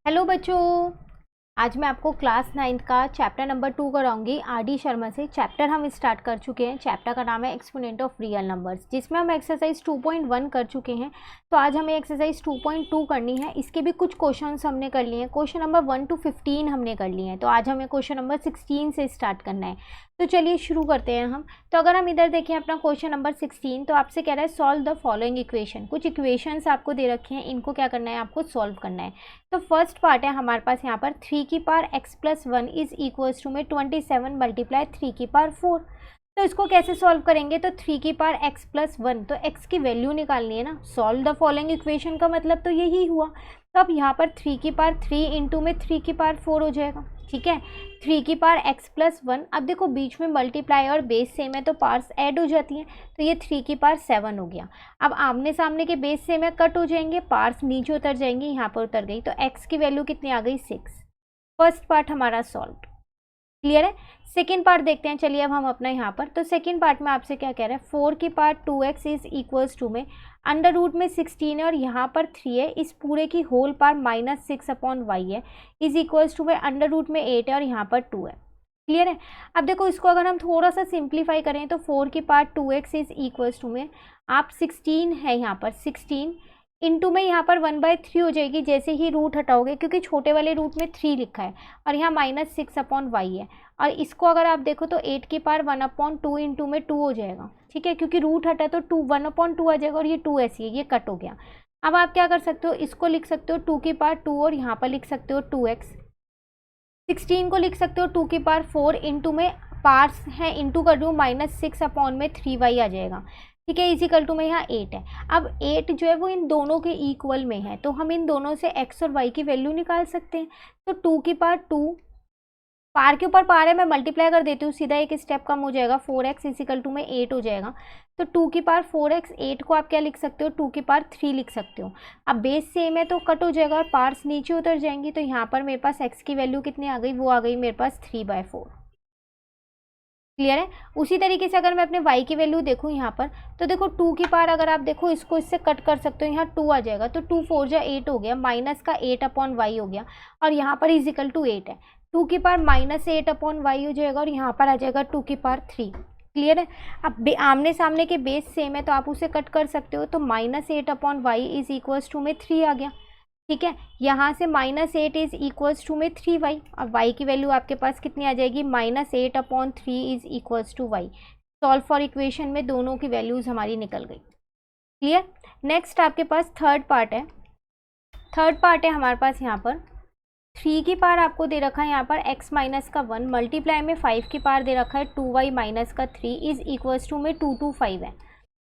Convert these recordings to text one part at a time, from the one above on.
Hello बच्चों, आज मैं आपको क्लास 9th का चैप्टर नंबर 2 कराऊंगी आर.डी. शर्मा से। चैप्टर हम स्टार्ट कर चुके हैं। चैप्टर का नाम है एक्सपोनेंट ऑफ रियल नंबर्स, जिसमें हम एक्सरसाइज 2.1 कर चुके हैं। तो आज हमें एक्सरसाइज 2.2 करनी है। इसके भी कुछ क्वेश्चंस हमने कर लिए हैं। क्वेश्चन नंबर 1 to 15 हमने कर लिए हैं। तो आज हमें क्वेश्चन नंबर 16 से स्टार्ट करना है। तो चलिए शुरू करते हैं हम। तो अगर हम इधर देखें अपना क्वेश्चन नंबर 16, तो आपसे कह रहा है सॉल्व द फॉलोइंग इक्वेशन। कुछ इक्वेशंस आपको दे रखे हैं, इनको क्या करना है, आपको सॉल्व करना है। तो फर्स्ट पार्ट है हमारे पास यहाँ पर 3 की power x+1 is equals to में 27 मल्टीप्लाई 3 की पावर 4। तो इसको कैसे सॉल्व करेंगे? तो 3 की पावर x+1, तो x की वैल्यू निकालनी है ना। सॉल्व द फॉलोइंग इक्वेशन का मतलब तो यही हुआ। तो अब यहाँ पर 3 की पावर 3 इंटू में 3 की पावर 4 हो जाएगा। ठीक है, 3 की पावर x+1। अब देखो बीच में मल्टीप्लाई और बेस सेम है तो पावर्स ऐड हो जाती हैं। तो ये 3 की पावर 7 हो गया। अब आमने सामने के बेस सेम है, कट हो जाएंगे, पावर्स नीचे उतर जाएंगी, यहाँ पर उतर गई। तो x की वैल्यू कितनी आ गई? 6। फर्स्ट पार्ट हमारा सॉल्व। क्लियर है। सेकेंड पार्ट देखते हैं। चलिए अब हम अपना यहाँ पर, तो सेकेंड पार्ट में आपसे क्या कह रहा है, 4 की power 2x is equals to में अंडर रूट में 16 है और यहाँ पर 3 है, इस पूरे की होल पावर -6/y है, इज इक्वल्स टू में अंडर रूट में 8 है और यहाँ पर 2 है। क्लियर है। अब देखो इसको अगर हम थोड़ा सा सिंप्लीफाई करें तो 4 की power 2x is equals to में आप 16 है यहाँ पर 16 इंटू में यहाँ पर 1/3 हो जाएगी जैसे ही रूट हटाओगे, क्योंकि छोटे वाले रूट में 3 लिखा है और यहाँ -6/y है। और इसको अगर आप देखो तो 8 की पावर 1/2 इंटू में 2 हो जाएगा। ठीक है, क्योंकि रूट हटा तो 1/2 आ जाएगा और ये 2 ऐसी है, ये कट हो गया। अब आप क्या कर सकते हो, इसको लिख सकते हो 2 की पावर 2 और यहाँ पर लिख सकते हो 2x। 16 को लिख सकते हो 2 की पावर 4 इंटू में पार्ट्स है, इंटू कर दूँ -6/3y आ जाएगा। ठीक है, इजिकल टू में यहाँ 8 है। अब 8 जो है वो इन दोनों के इक्वल में है, तो हम इन दोनों से x और y की वैल्यू निकाल सकते हैं। तो 2 की पावर 2, पार के ऊपर पार है, मैं मल्टीप्लाई कर देती हूँ, सीधा एक स्टेप कम हो जाएगा, 4x इजिकल टू में 8 हो जाएगा। तो 2 की पावर 4x, 8 को आप क्या लिख सकते हो, 2 की पावर 3 लिख सकते हो। अब बेस सेम है तो कट हो जाएगा और पार्ट्स नीचे उतर जाएंगी। तो यहाँ पर मेरे पास x की वैल्यू कितनी आ गई, वो आ गई मेरे पास 3/4। क्लियर है। उसी तरीके से अगर मैं अपने y की वैल्यू देखूँ यहाँ पर, तो देखो 2 की पावर अगर आप देखो इसको इससे कट कर सकते हो, यहाँ 2 आ जाएगा। तो 2 4 जा 8 हो गया, माइनस का 8/y हो गया और यहाँ पर इजिकल टू 8 है। 2 की पावर -8/y हो जाएगा और यहाँ पर आ जाएगा 2 की पावर 3। क्लियर है। अब आमने सामने के बेस सेम है तो आप उसे कट कर सकते हो। तो -8/y इज इक्वल्स टू में 3 आ गया। ठीक है, यहाँ से -8 इज इक्वल्स टू में 3y। अब y की वैल्यू आपके पास कितनी आ जाएगी, -8/3 is equals to y। Solve for equation में दोनों की वैल्यूज हमारी निकल गई। क्लियर। नेक्स्ट आपके पास थर्ड पार्ट है। थर्ड पार्ट है हमारे पास यहाँ पर 3 की पावर आपको दे रखा है यहाँ पर x-1 मल्टीप्लाई में 5 की पावर दे रखा है 2y-3 इज इक्वल्स टू में 225 है।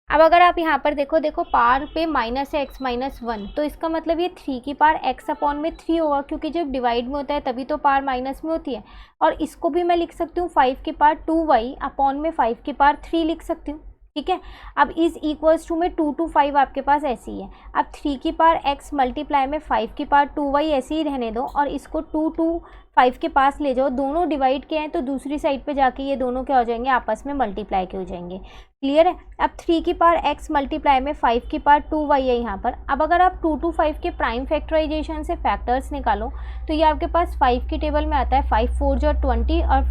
अब अगर आप यहाँ पर देखो पावर पे माइनस है x-1, तो इसका मतलब ये 3 की पावर x/3 होगा, क्योंकि जब डिवाइड में होता है तभी तो पावर माइनस में होती है। और इसको भी मैं लिख सकती हूँ 5 की पावर 2y/5 की पावर 3 लिख सकती हूँ। ठीक है, अब इज इक्वल्स टू में 2 to 5 आपके पास ऐसी है। अब 3 की पावर x मल्टीप्लाई में 5 की पावर 2y ऐसे ही रहने दो और इसको 2 to 5 के पास ले जाओ। दोनों डिवाइड के हैं तो दूसरी साइड पे जाके ये दोनों क्या हो जाएंगे, आपस में मल्टीप्लाई के हो जाएंगे। क्लियर है। अब 3 की पावर x मल्टीप्लाई में 5 की पावर 2y है यहाँ पर। अब अगर आप 2 to 5 के प्राइम फैक्टराइजेशन से फैक्टर्स निकालो तो ये आपके पास 5 की टेबल में आता है 5 4 जा 20 और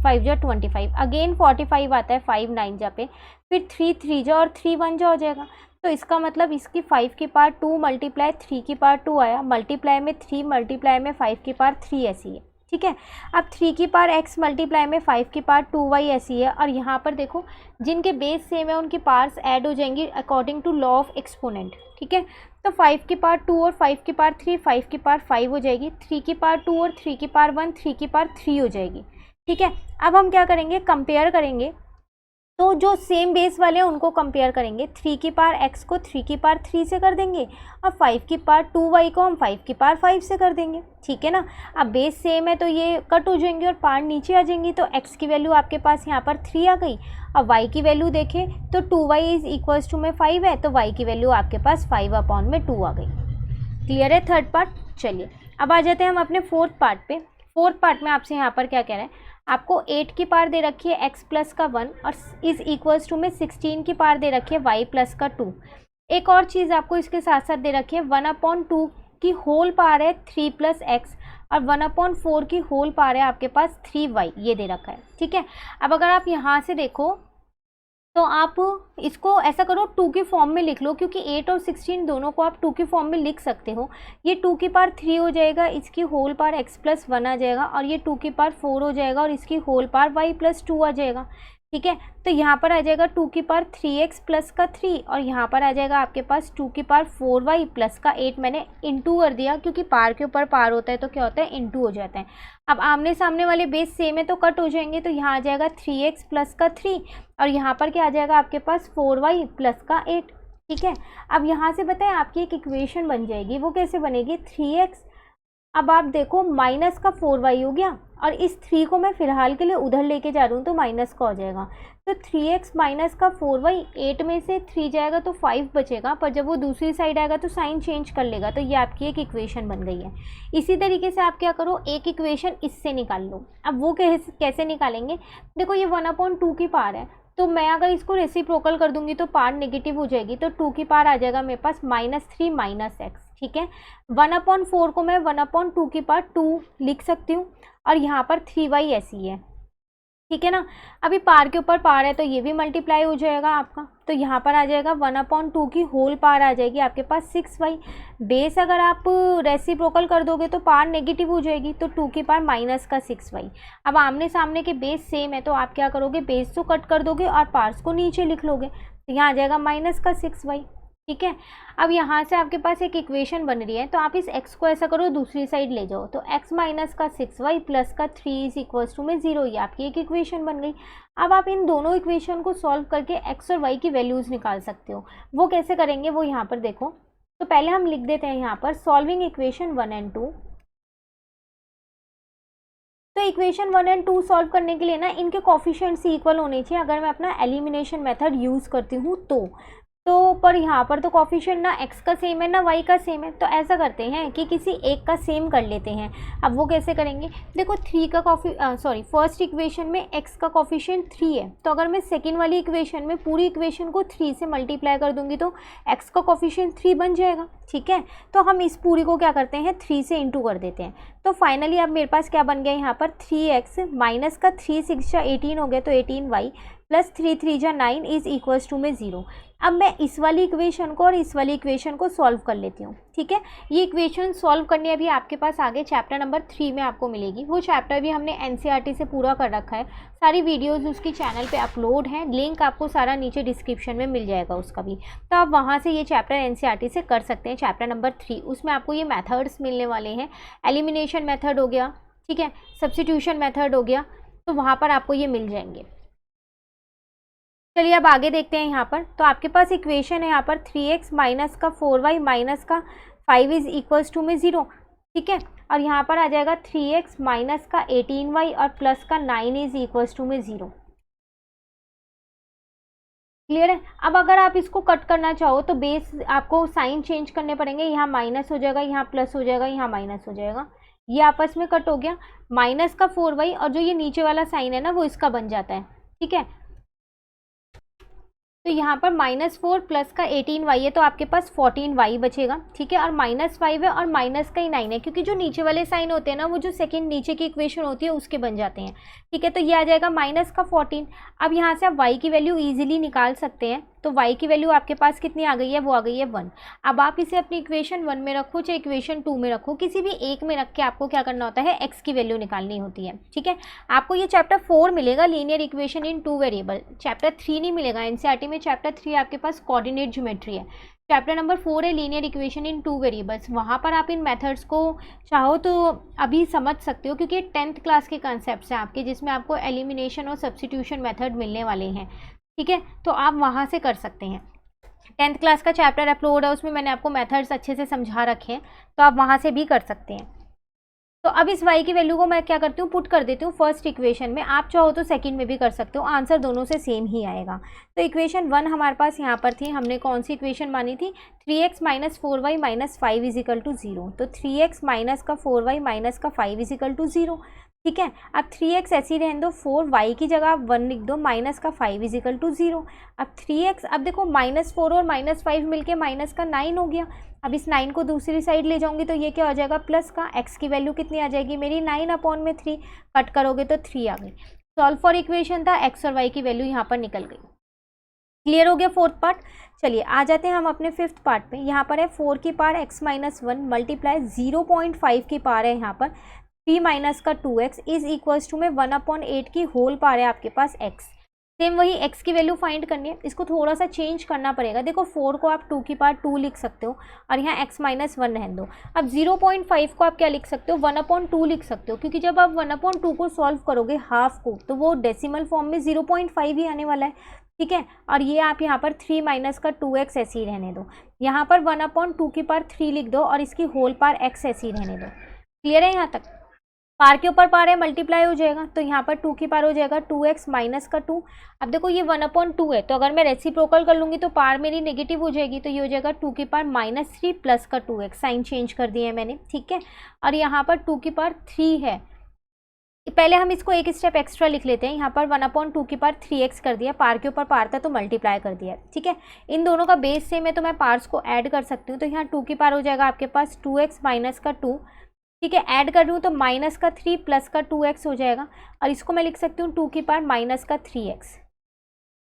5 जा 25, अगेन 45 आता है 5 9 जा पे, फिर 3 3 जा और 3 1 जा हो जाएगा। तो इसका मतलब इसकी 5 की पावर 2 मल्टीप्लाई 3 की पावर 2 आया, मल्टीप्लाई में 3 मल्टीप्लाई में 5 की पावर 3 ऐसी है। ठीक है, अब 3 की पावर x मल्टीप्लाई में 5 की पावर 2y ऐसी है। और यहाँ पर देखो जिनके बेस सेम है उनकी पावर्स ऐड हो जाएंगी according to law of exponent. ठीक है, तो 5 की पावर 2 और 5 की पावर 3, 5 की पावर 5 हो जाएगी, 3 की पावर 2 और 3 की पावर 1, 3 की पावर 3 हो जाएगी। ठीक है, अब हम क्या करेंगे, कंपेयर करेंगे। तो जो सेम बेस वाले हैं उनको कंपेयर करेंगे। 3 की पावर x को 3 की पावर 3 से कर देंगे और 5 की पावर 2y को हम 5 की पावर 5 से कर देंगे। ठीक है ना। अब बेस सेम है तो ये कट हो जाएंगे और पावर नीचे आ जाएंगी। तो x की वैल्यू आपके पास यहाँ पर 3 आ गई। अब y की वैल्यू देखें तो 2y इज इक्वल्स टू में 5 है, तो y की वैल्यू आपके पास 5/2 आ गई। क्लियर है थर्ड पार्ट। चलिए अब आ जाते हैं हम अपने फोर्थ पार्ट पे। फोर्थ पार्ट में आपसे यहाँ पर क्या कह रहा है, आपको 8 की पावर दे रखी है x+1 और इज इक्वल्स टू में 16 की पावर दे रखी है y+2। एक और चीज़ आपको इसके साथ साथ दे रखी है 1/2 की होल पावर है 3 + x और 1/4 की होल पावर है आपके पास 3y, ये दे रखा है। ठीक है, अब अगर आप यहाँ से देखो तो आप इसको ऐसा करो 2 की फॉर्म में लिख लो, क्योंकि 8 और 16 दोनों को आप 2 की फॉर्म में लिख सकते हो। ये 2 की पावर 3 हो जाएगा, इसकी होल पावर x + 1 आ जाएगा, और ये 2 की पावर 4 हो जाएगा और इसकी होल पावर y + 2 आ जाएगा। ठीक है, तो यहाँ पर आ जाएगा 2 की पावर 3x + का 3 और यहाँ पर आ जाएगा आपके पास 2 की पावर 4y + का 8। मैंने इंटू कर दिया, क्योंकि पार के ऊपर पार होता है तो क्या होता है, इंटू हो जाता है। अब आमने सामने वाले बेस सेम है तो कट हो जाएंगे, तो यहाँ आ जाएगा 3x + का 3 और यहाँ पर क्या आ जाएगा आपके पास 4y + का 8। ठीक है, अब यहाँ से बताएं आपकी एक इक्वेशन बन जाएगी, वो कैसे बनेगी, 3x, अब आप देखो माइनस का 4y हो गया और इस 3 को मैं फ़िलहाल के लिए उधर लेके जा रही हूँ तो माइनस का हो जाएगा, तो 3x माइनस का 4y, 8 में से 3 जाएगा तो 5 बचेगा, पर जब वो दूसरी साइड आएगा तो साइन चेंज कर लेगा, तो ये आपकी एक इक्वेशन बन गई है। इसी तरीके से आप क्या करो, एक इक्वेशन इससे निकाल लो। अब वो कैसे निकालेंगे, देखो ये 1/2 की पावर है, तो मैं अगर इसको रेसिप्रोकल कर दूंगी तो पावर नेगेटिव हो जाएगी, तो 2 की पावर आ जाएगा मेरे पास -3 - x। ठीक है, 1/4 को मैं 1/2 की पावर 2 लिख सकती हूँ और यहाँ पर 3y ऐसी है। ठीक है ना, अभी पार के ऊपर पार है तो ये भी मल्टीप्लाई हो जाएगा आपका, तो यहाँ पर आ जाएगा 1/2 की होल पार आ जाएगी आपके पास 6y। बेस अगर आप रेसिप्रोकल कर दोगे तो पार नेगेटिव हो जाएगी, तो 2 की पावर माइनस का 6y। अब आमने सामने के बेस सेम है तो आप क्या करोगे, बेस तो कट कर दोगे और पार्स को नीचे लिख लोगे, तो यहाँ आ जाएगा माइनस का 6y। ठीक है, अब यहाँ से आपके पास एक इक्वेशन बन रही है, तो आप इस x को ऐसा करो दूसरी साइड ले जाओ, तो x माइनस का 6y + का 3 = 0, ये आपकी एक इक्वेशन बन गई। अब आप इन दोनों इक्वेशन को सॉल्व करके x और y की वैल्यूज़ निकाल सकते हो। वो कैसे करेंगे वो यहाँ पर देखो, तो पहले हम लिख देते हैं यहाँ पर सॉल्विंग इक्वेशन 1 और 2। तो इक्वेशन 1 और 2 सॉल्व करने के लिए ना इनके कोफिशिएंट्स इक्वल होने चाहिए, अगर मैं अपना एलिमिनेशन मेथड यूज़ करती हूँ तो पर यहाँ पर तो कोफिशिएंट ना x का सेम है ना y का सेम है, तो ऐसा करते हैं कि किसी एक का सेम कर लेते हैं। अब वो कैसे करेंगे, देखो 3 का फर्स्ट इक्वेशन में x का कोफिशिएंट 3 है, तो अगर मैं सेकंड वाली इक्वेशन में पूरी इक्वेशन को 3 से मल्टीप्लाई कर दूंगी तो x का कोफिशिएंट 3 बन जाएगा। ठीक है, तो हम इस पूरी को क्या करते हैं 3 से इंटू कर देते हैं, तो फाइनली अब मेरे पास क्या बन गया यहाँ पर 3x माइनस का 3 6 18 हो गया, तो 18y + 3 3 9 = 0। अब मैं इस वाली इक्वेशन को और इस वाली इक्वेशन को सॉल्व कर लेती हूँ। ठीक है, ये इक्वेशन सॉल्व करनी अभी आपके पास आगे चैप्टर नंबर 3 में आपको मिलेगी। वो चैप्टर भी हमने एनसीईआरटी से पूरा कर रखा है, सारी वीडियोस उसकी चैनल पे अपलोड हैं, लिंक आपको सारा नीचे डिस्क्रिप्शन में मिल जाएगा उसका भी, तो आप वहाँ से ये चैप्टर एनसीईआरटी से कर सकते हैं। चैप्टर नंबर 3 उसमें आपको ये मेथड्स मिलने वाले हैं, एलिमिनेशन मेथड हो गया, ठीक है, सब्स्टिट्यूशन मेथड हो गया, तो वहाँ पर आपको ये मिल जाएंगे। चलिए अब आगे देखते हैं यहाँ पर, तो आपके पास इक्वेशन है यहाँ पर 3x माइनस का 4y माइनस का 5 = 0। ठीक है, और यहाँ पर आ जाएगा 3x माइनस का 18y और प्लस का 9 = 0। क्लियर है। अब अगर आप इसको कट करना चाहो तो बेस आपको साइन चेंज करने पड़ेंगे, यहाँ माइनस हो जाएगा, यहाँ प्लस हो जाएगा, यहाँ माइनस हो जाएगा, ये आपस में कट हो गया, माइनस का 4y और जो ये नीचे वाला साइन है ना वो इसका बन जाता है। ठीक है, तो यहाँ पर -4 प्लस का 18y है तो आपके पास 14y बचेगा। ठीक है, और -5 है और माइनस का ही 9 है, क्योंकि जो नीचे वाले साइन होते हैं ना वो जो सेकंड नीचे की इक्वेशन होती है उसके बन जाते हैं। ठीक है, तो ये आ जाएगा माइनस का 14। अब यहाँ से आप y की वैल्यू इजीली निकाल सकते हैं, तो y की वैल्यू आपके पास कितनी आ गई है, वो आ गई है 1। अब आप इसे अपनी इक्वेशन 1 में रखो चाहे इक्वेशन 2 में रखो, किसी भी एक में रख के आपको क्या करना होता है, x की वैल्यू निकालनी होती है। ठीक है, आपको ये चैप्टर 4 मिलेगा, linear equation in 2 variable, chapter 3 नहीं मिलेगा एनसीईआरटी में। चैप्टर 3 आपके पास कोऑर्डिनेट ज्योमेट्री है, चैप्टर नंबर 4 है लीनियर इक्वेशन इन 2 वेरिएबल्स। वहाँ पर आप इन मेथड्स को चाहो तो अभी समझ सकते हो, क्योंकि 10th क्लास के कॉन्सेप्ट्स हैं आपके, जिसमें आपको एलिमिनेशन और सब्स्टिट्यूशन मेथड मिलने वाले हैं। ठीक है, तो आप वहाँ से कर सकते हैं। 10th क्लास का चैप्टर अपलोड है, उसमें मैंने आपको मेथड्स अच्छे से समझा रखे हैं, तो आप वहाँ से भी कर सकते हैं। तो अब इस y की वैल्यू को मैं क्या करती हूँ, पुट कर देती हूँ फर्स्ट इक्वेशन में, आप चाहो तो सेकंड में भी कर सकते हो, आंसर दोनों से सेम ही आएगा। तो इक्वेशन 1 हमारे पास यहाँ पर थी, हमने कौन सी इक्वेशन मानी थी, 3x माइनस 4y माइनस 5 = 0। तो 3x माइनस का 4y माइनस का 5 = 0। ठीक है। अब 3x ऐसे ही रहने दो, 4y की जगह आप 1 लिख दो, माइनस का 5 इज इक्वल टू 0। अब 3x, अब देखो -4 और -5 मिलके माइनस का 9 हो गया। अब इस 9 को दूसरी साइड ले जाऊंगी तो ये क्या हो जाएगा, प्लस का। x की वैल्यू कितनी आ जाएगी मेरी, 9/3, कट करोगे तो 3 आ गई। सॉल्व फॉर इक्वेशन था, x और y की वैल्यू यहाँ पर निकल गई। क्लियर हो गया फोर्थ पार्ट। चलिए आ जाते हैं हम अपने फिफ्थ पार्ट पे। यहाँ पर है 4 की पावर x-1 मल्टीप्लाई 0.5 की पावर है यहाँ पर 3 माइनस का 2x इज इक्वल्स टू में 1/8 की होल पावर है आपके पास x। सेम वही x की वैल्यू फाइंड करनी है, इसको थोड़ा सा चेंज करना पड़ेगा। देखो 4 को आप 2 की पावर 2 लिख सकते हो और यहाँ x-1 रहने दो। अब 0.5 को आप क्या लिख सकते हो, 1/2 लिख सकते हो, क्योंकि जब आप 1/2 को सॉल्व करोगे हाफ को तो वो डेसिमल फॉर्म में 0.5 ही आने वाला है। ठीक है, और ये आप यहाँ पर 3 माइनस का 2x ऐसे ही रहने दो। यहाँ पर 1/2 की पावर 3 लिख दो और इसकी होल पावर x ऐसे ही रहने दो। क्लियर है यहाँ तक। पार के ऊपर पार है, मल्टीप्लाई हो जाएगा तो यहाँ पर 2 की पावर हो जाएगा 2x माइनस का 2। अब देखो ये 1/2 है तो अगर मैं रेसिप्रोकल कर लूँगी तो पार मेरी नेगेटिव हो जाएगी, तो ये हो जाएगा 2 की पावर -3 प्लस का 2x। साइन चेंज कर दिया है मैंने। ठीक है, और यहाँ पर 2 की पावर 3 है। पहले हम इसको एक स्टेप एक्स्ट्रा लिख लेते हैं। यहाँ पर 1/2 की पावर 3x कर दिया, पार के ऊपर पार था तो मल्टीप्लाई कर दिया। ठीक है, इन दोनों का बेस सेम है तो मैं पार्ट्स को ऐड कर सकती हूँ। तो यहाँ 2 की पावर हो जाएगा आपके पास 2x माइनस का 2। ठीक है, ऐड कर रही हूँ तो माइनस का 3 प्लस का 2x हो जाएगा और इसको मैं लिख सकती हूँ 2 की पावर माइनस का 3x।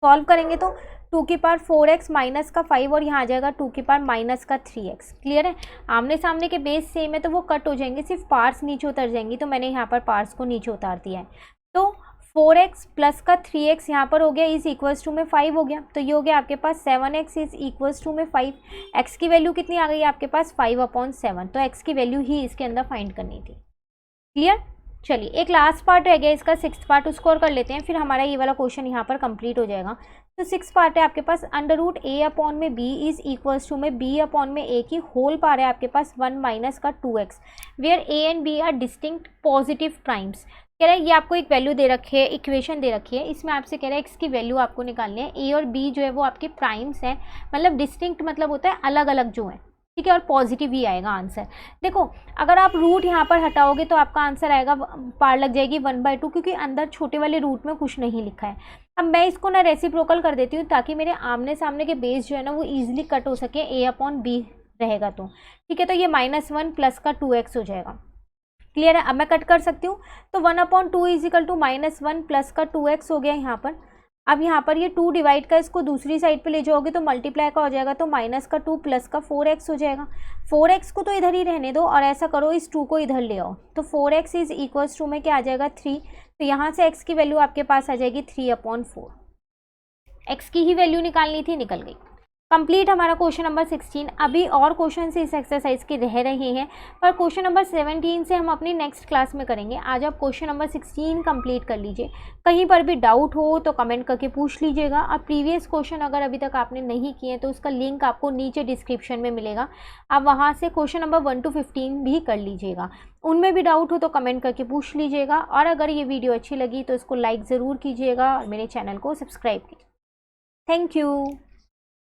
सॉल्व करेंगे तो 2 की पावर 4x माइनस का 5 और यहाँ आ जाएगा 2 की पावर माइनस का 3x। क्लियर है, आमने सामने के बेस सेम है तो वो कट हो जाएंगे, सिर्फ पार्ट्स नीचे उतर जाएंगी, तो मैंने यहाँ पर पार्ट्स को नीचे उतार दिया है। तो 4x प्लस का 3x यहाँ पर हो गया इज इक्वल्स टू में 5 हो गया, तो ये हो गया आपके पास 7x इज इक्वल्स टू में 5। x की वैल्यू कितनी आ गई आपके पास 5/7, तो x की वैल्यू ही इसके अंदर फाइंड करनी थी। क्लियर। चलिए एक लास्ट पार्ट रह गया इसका, 6th पार्ट, उसको और कर लेते हैं, फिर हमारा ये वाला क्वेश्चन यहाँ पर कंप्लीट हो जाएगा। तो 6th पार्ट है आपके पास √a/b इज इक्वल्स टू में b/a की होल पावर है आपके पास 1 माइनस का 2x where a and b are distinct positive primes. कह रहा है ये आपको एक वैल्यू दे रखी है, इक्वेशन दे रखी है, इसमें आपसे कह रहा है x की वैल्यू आपको निकालनी है। a और b जो है वो आपके प्राइम्स हैं, मतलब डिस्टिंक्ट मतलब होता है अलग अलग जो है। ठीक है, और पॉजिटिव ही आएगा आंसर। देखो अगर आप रूट यहाँ पर हटाओगे तो आपका आंसर आएगा, पार लग जाएगी 1/2, क्योंकि अंदर छोटे वाले रूट में कुछ नहीं लिखा है। अब मैं इसको ना रेसिप्रोकल कर देती हूँ ताकि मेरे आमने सामने के बेस जो है ना वो ईजिली कट हो सके, a/b रहेगा तो। ठीक है, तो ये -1 प्लस का 2x हो जाएगा। क्लियर है, अब मैं कट कर सकती हूँ, तो 1/2 इज इक्वल टू -1 प्लस का 2x हो गया यहाँ पर। अब यहाँ पर ये 2 डिवाइड का इसको दूसरी साइड पे ले जाओगे तो मल्टीप्लाई का हो जाएगा, तो माइनस का 2 प्लस का 4x हो जाएगा। 4x को तो इधर ही रहने दो और ऐसा करो इस 2 को इधर ले आओ, तो 4x इज इक्वल्स टू में क्या आ जाएगा 3। तो यहाँ से x की वैल्यू आपके पास आ जाएगी 3/4। x की ही वैल्यू निकालनी थी, निकल गई। कंप्लीट हमारा क्वेश्चन नंबर 16। अभी और क्वेश्चन इस एक्सरसाइज के रह रहे हैं, पर क्वेश्चन नंबर 17 से हम अपनी नेक्स्ट क्लास में करेंगे। आज आप क्वेश्चन नंबर 16 कंप्लीट कर लीजिए। कहीं पर भी डाउट हो तो कमेंट करके पूछ लीजिएगा। और प्रीवियस क्वेश्चन अगर अभी तक आपने नहीं किए तो उसका लिंक आपको नीचे डिस्क्रिप्शन में मिलेगा, आप वहाँ से क्वेश्चन नंबर 1 to 15 भी कर लीजिएगा। उनमें भी डाउट हो तो कमेंट करके पूछ लीजिएगा। और अगर ये वीडियो अच्छी लगी तो इसको लाइक ज़रूर कीजिएगा और मेरे चैनल को सब्सक्राइब कीजिए। Thank you.